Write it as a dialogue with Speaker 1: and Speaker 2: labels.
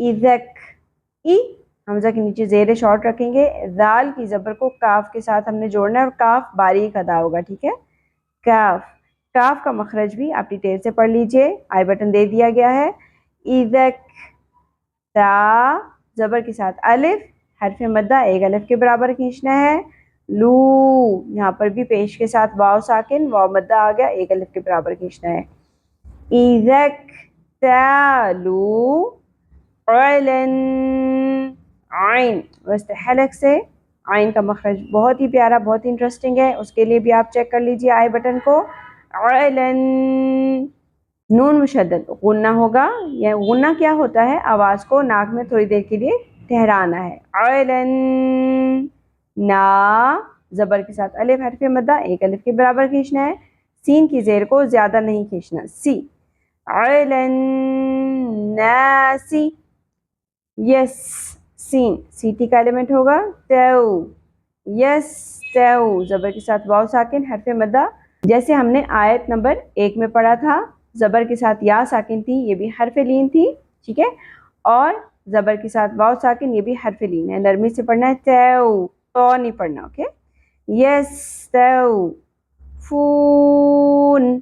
Speaker 1: ASIC, ای حمزہ کے نیچے زیر شارٹ رکھیں گے، دال کی زبر کو کاف کے ساتھ ہم نے جوڑنا ہے اور کاف باریک ادا ہوگا، ٹھیک ہے، کاف، کاف کا مخرج بھی آپ ڈیٹیل سے پڑھ لیجئے، آئی بٹن دے دیا گیا ہے، ایزک، تا زبر کے ساتھ الف، حرف مدہ ایک الف کے برابر کھینچنا ہے، لو یہاں پر بھی پیش کے ساتھ واو ساکن، واو مدہ آ گیا، ایک الف کے برابر کھینچنا ہے، ایزک تالو علن، عین وسط حلق سے عین کا مخرج بہت ہی پیارا، بہت ہی انٹرسٹنگ ہے، اس کے لیے بھی آپ چیک کر لیجئے آئی بٹن کو، علن، نون مشدد غنہ ہوگا، یہ غنہ کیا ہوتا ہے؟ آواز کو ناک میں تھوڑی دیر کے لیے ٹھہرانا ہے، علن، نا زبر کے ساتھ الف حرف مدہ ایک الف کے برابر کھینچنا ہے، سین کی زیر کو زیادہ نہیں کھینچنا، سی، علن ناسی، یس، سین سی ٹی کا ایلیمنٹ ہوگا، تو، یس تو زبر کے ساتھ واو ساکن حرف مدہ، جیسے ہم نے آیت نمبر 1 میں پڑھا تھا، زبر کے ساتھ یا ساکن تھی، یہ بھی حرف لین تھی، ٹھیک ہے، اور زبر کے ساتھ واو ساکن، یہ بھی حرف لین ہے، نرمی سے پڑھنا ہے، تو نہیں پڑھنا، اوکے، یس تو، فون،